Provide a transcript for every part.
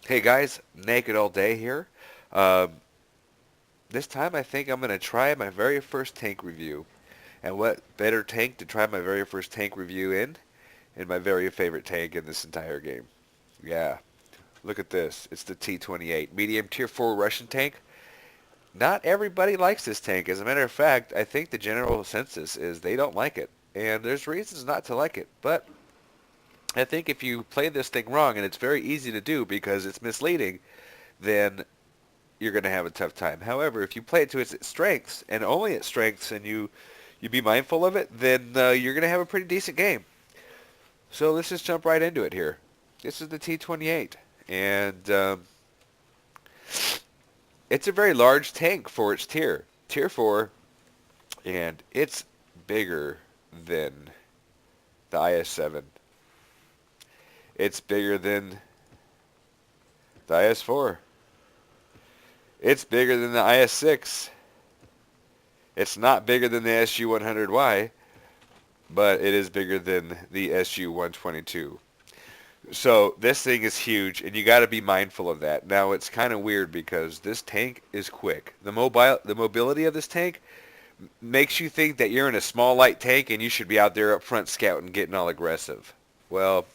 Hey guys, Nakedallday here. Um, this time I think I'm going to try my very first tank review. And what better tank to try my very first tank review in my very favorite tank in this entire game. Yeah, look at this. It's the T-28, medium tier 4 Russian tank. Not everybody likes this tank. As a matter of fact, I think the general consensus is they don't like it. And there's reasons not to like it. But I think if you play this thing wrong, and it's very easy to do because it's misleading, then you're going to have a tough time. However, if you play it to its strengths and only its strengths, and you be mindful of it, then you're going to have a pretty decent game. So let's just jump right into it here. This is the T-28, and it's a very large tank for its tier 4, and it's bigger than the IS-7. It's bigger than the IS-4. It's bigger than the IS-6. It's not bigger than the SU-100Y, but it is bigger than the SU-122. So this thing is huge, and you got to be mindful of that. Now it's kind of weird because this tank is quick. The mobility of this tank makes you think that you're in a small light tank and you should be out there up front scouting, getting all aggressive. Well,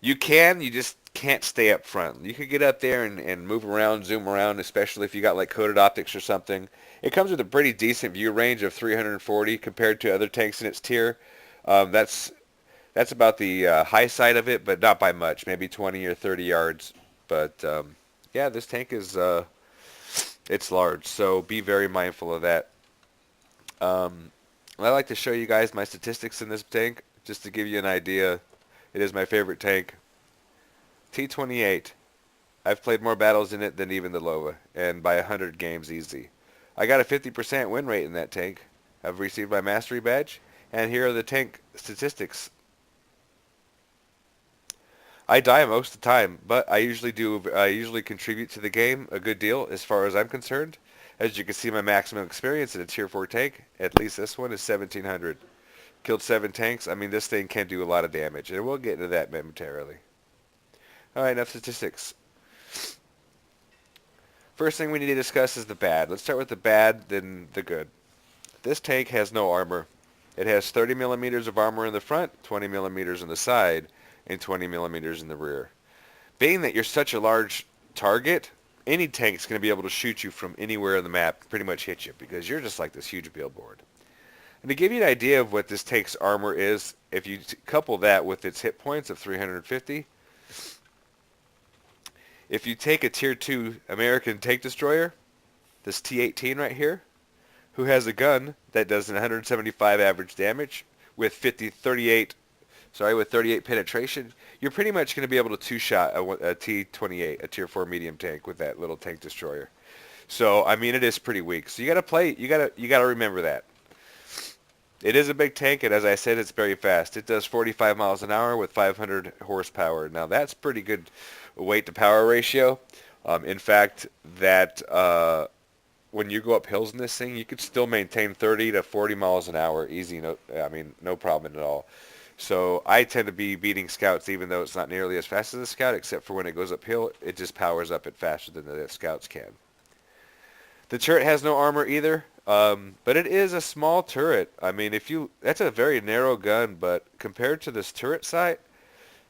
you just can't stay up front. You could get up there and move around, zoom around, especially if you got like coated optics or something. It comes with a pretty decent view range of 340 compared to other tanks in its tier. Um, that's that's about the high side of it, but not by much, maybe 20 or 30 yards. But yeah, this tank is it's large, so be very mindful of that. Um, I like to show you guys my statistics in this tank, just to give you an idea. It is my favorite tank. T-28. I've played more battles in it than even the Lova, and by 100 games easy. I got a 50% win rate in that tank. I've received my mastery badge, and here are the tank statistics. I die most of the time, but I usually do. I usually contribute to the game a good deal, as far as I'm concerned. As you can see, my maximum experience in a tier 4 tank, at least this one, is 1700. Killed 7 tanks. I mean, this thing can do a lot of damage, and we'll get into that momentarily. All right, enough statistics. First thing we need to discuss is the bad. Let's start with the bad, then the good. This tank has no armor. It has 30 millimeters of armor in the front, 20 millimeters in the side, and 20 millimeters in the rear. Being that you're such a large target, any tank's going to be able to shoot you from anywhere on the map, pretty much hit you, because you're just like this huge billboard. And to give you an idea of what this tank's armor is, if you couple that with its hit points of 350, if you take a Tier 2 American tank destroyer, this T-18 right here, who has a gun that does 175 average damage with 38 penetration, you're pretty much going to be able to two-shot a T-28, a Tier 4 medium tank with that little tank destroyer. So, I mean, it is pretty weak. So you gotta remember that. It is a big tank, and as I said, it's very fast. It does 45 miles an hour with 500 horsepower. Now, that's pretty good weight to power ratio. In fact, that when you go up hills in this thing, you could still maintain 30 to 40 miles an hour easy. No problem at all. So I tend to be beating scouts, even though it's not nearly as fast as a scout, except for when it goes uphill, it just powers up it faster than the scouts can. The turret has no armor either, but it is a small turret. I mean, that's a very narrow gun, but compared to this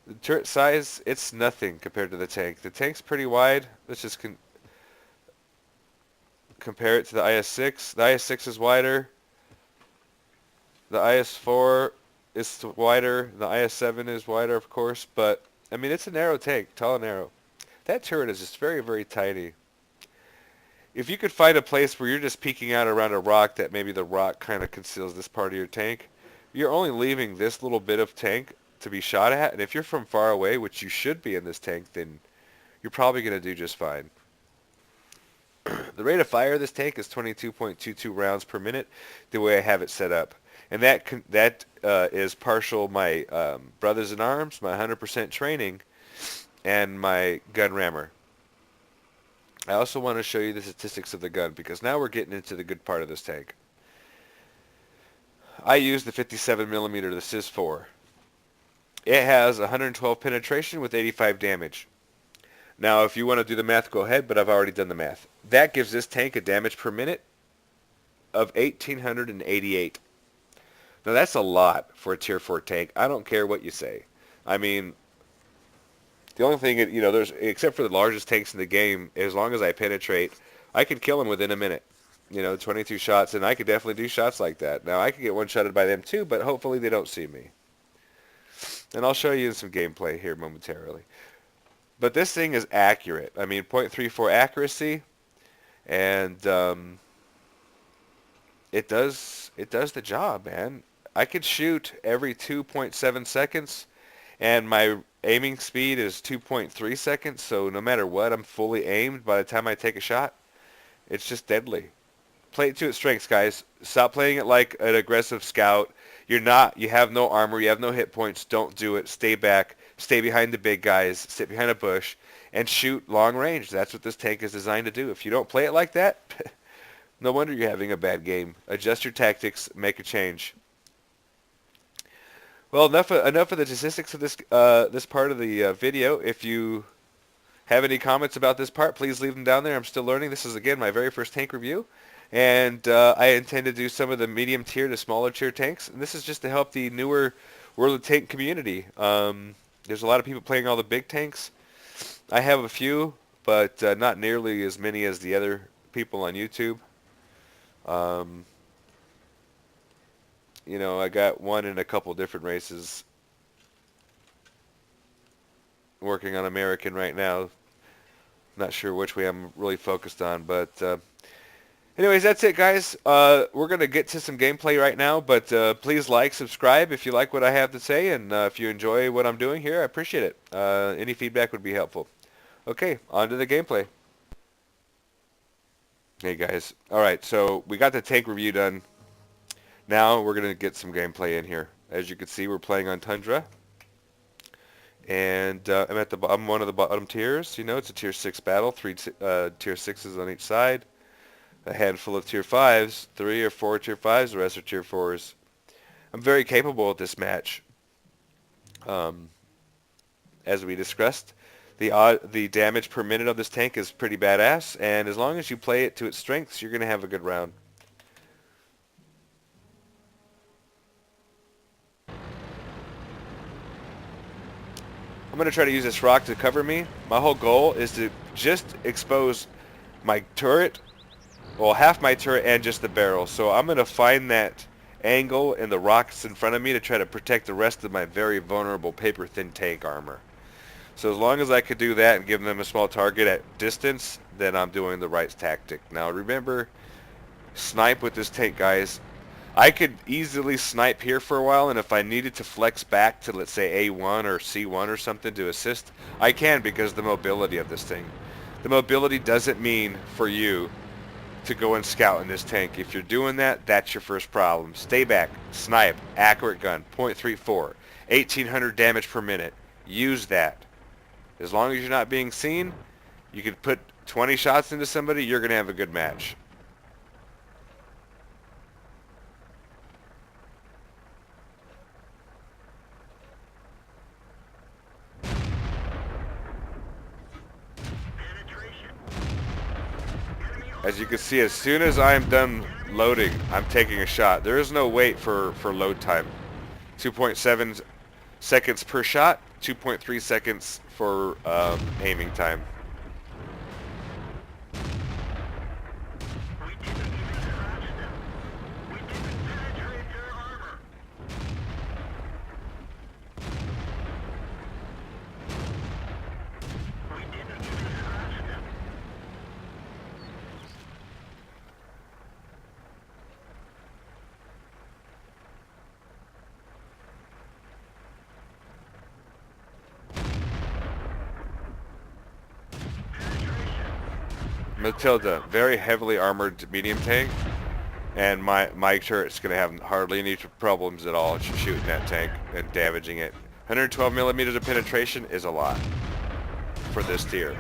the turret size, it's nothing compared to the tank. The tank's pretty wide. Let's just compare it to the IS-6. The IS-6 is wider. The IS-4 is wider. The IS-7 is wider, of course, but I mean, it's a narrow tank, tall and narrow. That turret is just very, very tiny. If you could find a place where you're just peeking out around a rock that maybe the rock kind of conceals this part of your tank, you're only leaving this little bit of tank to be shot at, and if you're from far away, which you should be in this tank, then you're probably going to do just fine. The rate of fire of this tank is 22.22 rounds per minute, the way I have it set up. And that is partial my brothers in arms, my 100% training, and my gun rammer. I also want to show you the statistics of the gun, because now we're getting into the good part of this tank. I use the 57 millimeter, the SIS-4. It has 112 penetration with 85 damage. Now, if you want to do the math, go ahead, but I've already done the math. That gives this tank a damage per minute of 1,888. Now, that's a lot for a Tier 4 tank. I don't care what you say. I mean, the only thing, there's, except for the largest tanks in the game, as long as I penetrate, I could kill them within a minute. 22 shots, and I could definitely do shots like that. Now, I could get one-shotted by them too, but hopefully they don't see me. And I'll show you some gameplay here momentarily. But this thing is accurate. I mean, .34 accuracy, and it does the job, man. I could shoot every 2.7 seconds, and my aiming speed is 2.3 seconds, so no matter what, I'm fully aimed by the time I take a shot. It's just deadly. Play it to its strengths, guys. Stop playing it like an aggressive scout. You have no armor, you have no hit points. Don't do it. Stay back. Stay behind the big guys. Sit behind a bush and shoot long range. That's what this tank is designed to do. If you don't play it like that, no wonder you're having a bad game. Adjust your tactics. Make a change. Well, enough of the statistics of this part of the video. If you have any comments about this part, please leave them down there. I'm still learning. This is, again, my very first tank review. And I intend to do some of the medium tier to smaller tier tanks. And this is just to help the newer World of Tank community. There's a lot of people playing all the big tanks. I have a few, but not nearly as many as the other people on YouTube. I got one in a couple different races. Working on American right now. Not sure which way I'm really focused on, but anyways, that's it, guys. We're going to get to some gameplay right now, but please like, subscribe if you like what I have to say, and if you enjoy what I'm doing here, I appreciate it. Any feedback would be helpful. Okay, on to the gameplay. Hey, guys. All right, so we got the tank review done. Now we're going to get some gameplay in here. As you can see, we're playing on Tundra. And I'm one of the bottom tiers. It's a tier 6 battle. 3 tier 6s on each side. A handful of tier 5s. 3 or 4 tier 5s. The rest are tier 4s. I'm very capable at this match. As we discussed, the damage per minute of this tank is pretty badass. And as long as you play it to its strengths, you're going to have a good round. I'm going to try to use this rock to cover me. My whole goal is to just expose my turret, well, half my turret and just the barrel. So I'm going to find that angle in the rocks in front of me to try to protect the rest of my very vulnerable paper-thin tank armor. So as long as I could do that and give them a small target at distance, then I'm doing the right tactic. Now remember, snipe with this tank, guys. I could easily snipe here for a while, and if I needed to flex back to, let's say, A1 or C1 or something to assist, I can, because of the mobility of this thing. The mobility doesn't mean for you to go and scout in this tank. If you're doing that, that's your first problem. Stay back, snipe, accurate gun, .34, 1,800 damage per minute. Use that. As long as you're not being seen, you could put 20 shots into somebody, you're going to have a good match. As you can see, as soon as I am done loading, I'm taking a shot. There is no wait for load time. 2.7 seconds per shot, 2.3 seconds for aiming time. Matilda, very heavily armored medium tank, and my turret's going to have hardly any problems at all shooting that tank and damaging it. 112 millimeters of penetration is a lot for this tier.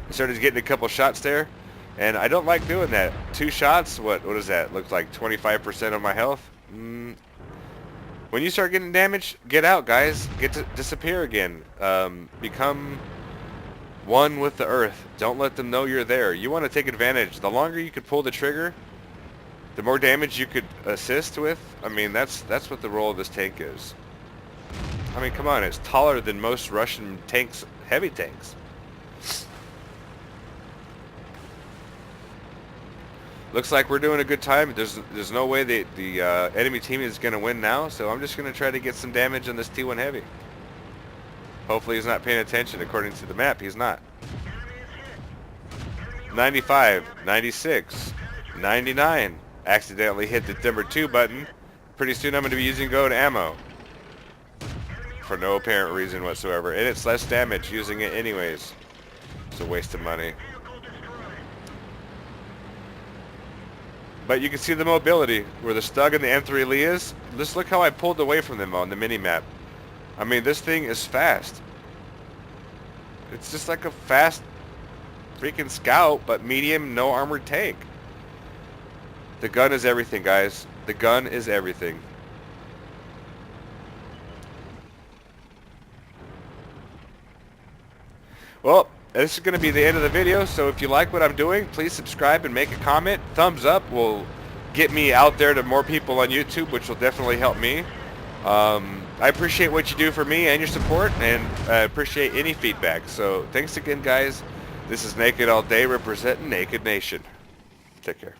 I started getting a couple shots there, and I don't like doing that. 2 shots, what does that look like? 25% of my health? When you start getting damaged, get out, guys. Get to disappear again. Become one with the earth. Don't let them know you're there. You want to take advantage. The longer you could pull the trigger, the more damage you could assist with. I mean, that's what the role of this tank is. I mean, come on. It's taller than most Russian tanks, heavy tanks. Looks like we're doing a good time. There's no way the enemy team is going to win now, so I'm just going to try to get some damage on this T1 Heavy. Hopefully he's not paying attention. According to the map, he's not. 95, 96, 99. Accidentally hit the number 2 button. Pretty soon I'm going to be using gold ammo. For no apparent reason whatsoever. And it's less damage using it anyways. It's a waste of money. But you can see the mobility where the Stug and the M3 Lee is. Just look how I pulled away from them on the mini-map. I mean, this thing is fast. It's just like a fast freaking scout, but medium, no armored tank. The gun is everything, guys. The gun is everything. Well, this is going to be the end of the video, so if you like what I'm doing, please subscribe and make a comment. Thumbs up will get me out there to more people on YouTube, which will definitely help me. I appreciate what you do for me and your support, and I appreciate any feedback. So thanks again, guys. This is Naked All Day representing Naked Nation. Take care.